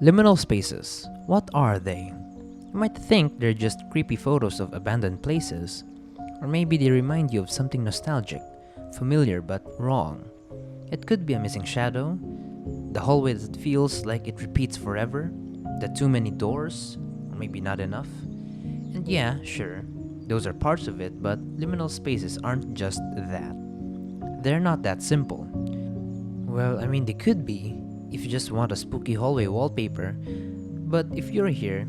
Liminal spaces. What are they? You might think they're just creepy photos of abandoned places, or maybe they remind you of something nostalgic, familiar but wrong. It could be a missing shadow, the hallway that feels like it repeats forever, the too many doors, or maybe not enough. And yeah, sure, those are parts of it, but liminal spaces aren't just that. They're not that simple. Well, I mean, they could be if you just want a spooky hallway wallpaper, but if you're here,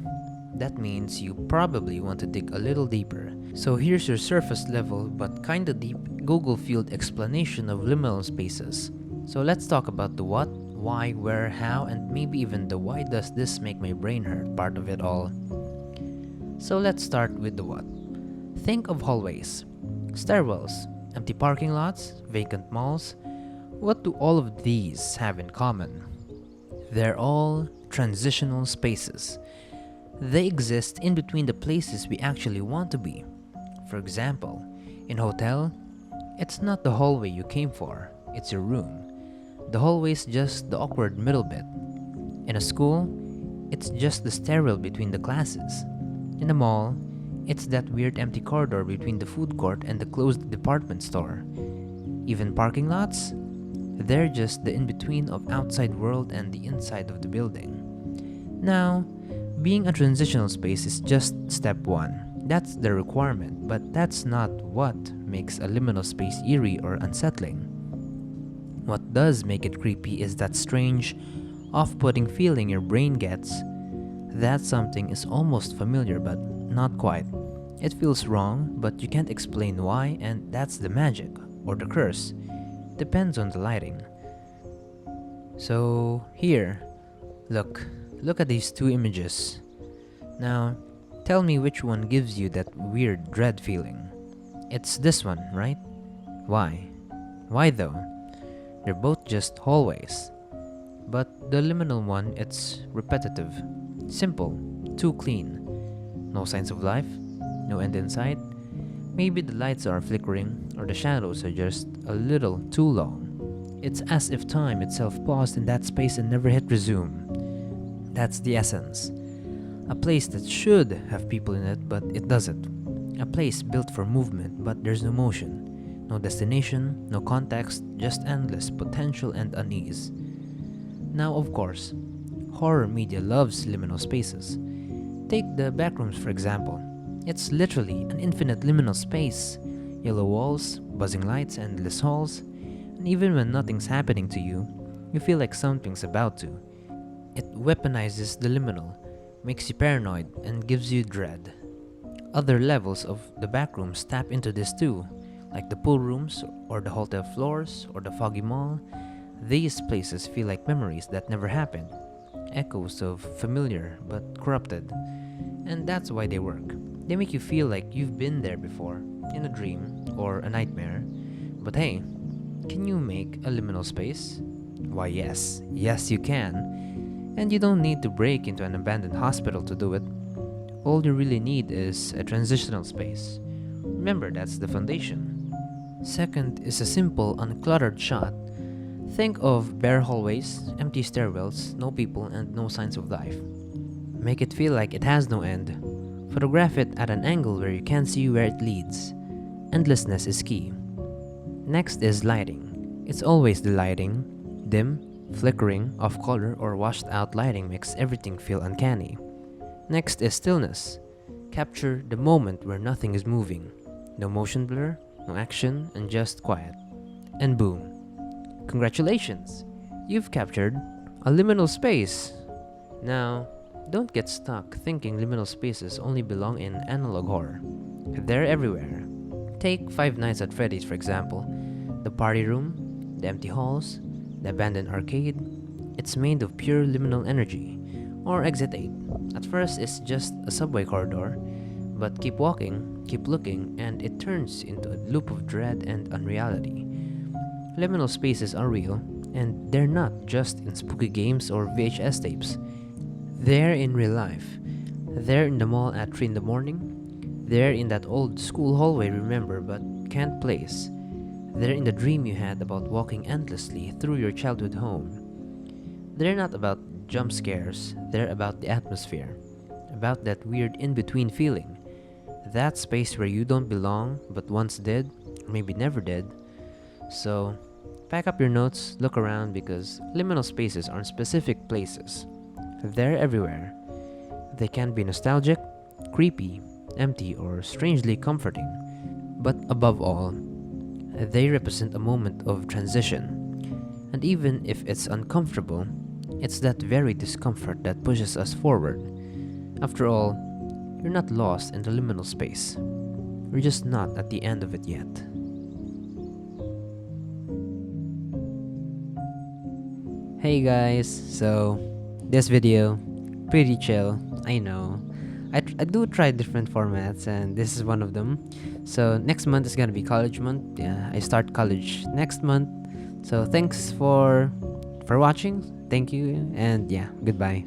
that means you probably want to dig a little deeper. So here's your surface level but kinda deep Google field explanation of liminal spaces. So let's talk about the what, why, where, how, and maybe even the why does this make my brain hurt part of it all. So let's start with the what. Think of hallways, stairwells, empty parking lots, vacant malls. What do all of these have in common? They're all transitional spaces. They exist in between the places we actually want to be. For example, in a hotel, it's not the hallway you came for, it's your room. The hallway's just the awkward middle bit. In a school, it's just the stairwell between the classes. In a mall, it's that weird empty corridor between the food court and the closed department store. Even parking lots? They're just the in-between of outside world and the inside of the building. Now, being a transitional space is just step one. That's the requirement, but that's not what makes a liminal space eerie or unsettling. What does make it creepy is that strange, off-putting feeling your brain gets. That something is almost familiar but not quite. It feels wrong, but you can't explain why, and that's the magic, or the curse. Depends on the lighting. So here, look at these two images. Now, tell me which one gives you that weird dread feeling. It's this one, right? Why? Why though? They're both just hallways. But the liminal one, it's repetitive, simple, too clean. No signs of life, no end in sight. Maybe the lights are flickering or the shadows are just a little too long. It's as if time itself paused in that space and never hit resume. That's the essence. A place that should have people in it, but it doesn't. A place built for movement, but there's no motion. No destination, no context, just endless potential and unease. Now, of course, horror media loves liminal spaces. Take the backrooms for example. It's literally an infinite liminal space. Yellow walls, buzzing lights, endless halls. And even when nothing's happening to you, you feel like something's about to. It weaponizes the liminal, makes you paranoid, and gives you dread. Other levels of the backrooms tap into this too, like the pool rooms, or the hotel floors, or the foggy mall. These places feel like memories that never happened, echoes of familiar but corrupted. And that's why they work. They make you feel like you've been there before, in a dream or a nightmare. But hey, can you make a liminal space? Why yes you can. And you don't need to break into an abandoned hospital to do it. All you really need is a transitional space. Remember, that's the foundation. Second is a simple, uncluttered shot. Think of bare hallways, empty stairwells, no people, and no signs of life. Make it feel like it has no end. Photograph it at an angle where you can't see where it leads. Endlessness is key. Next is lighting. It's always the lighting. Dim, flickering, off-color, or washed-out lighting makes everything feel uncanny. Next is stillness. Capture the moment where nothing is moving. No motion blur, no action, and just quiet. And boom. Congratulations! You've captured a liminal space. Now, don't get stuck thinking liminal spaces only belong in analog horror. They're everywhere. Take Five Nights at Freddy's for example. The party room, the empty halls, the abandoned arcade. It's made of pure liminal energy. Or Exit 8. At first it's just a subway corridor, but keep walking, keep looking, and it turns into a loop of dread and unreality. Liminal spaces are real, and they're not just in spooky games or VHS tapes. They're in real life. They're in the mall at 3 in the morning. They're in that old school hallway remember but can't place. They're in the dream you had about walking endlessly through your childhood home. They're not about jump scares, they're about the atmosphere, about that weird in-between feeling, that space where you don't belong but once did, or maybe never did. So, pack up your notes, look around, because liminal spaces aren't specific places. They're everywhere. They can be nostalgic, creepy, empty, or strangely comforting. But above all, they represent a moment of transition. And even if it's uncomfortable, it's that very discomfort that pushes us forward. After all, you're not lost in the liminal space. You're just not at the end of it yet. Hey guys, so this video, pretty chill, I know. I do try different formats and this is one of them. So next month is gonna be college month. Yeah, I start college next month. So thanks for watching. Thank you and yeah, goodbye.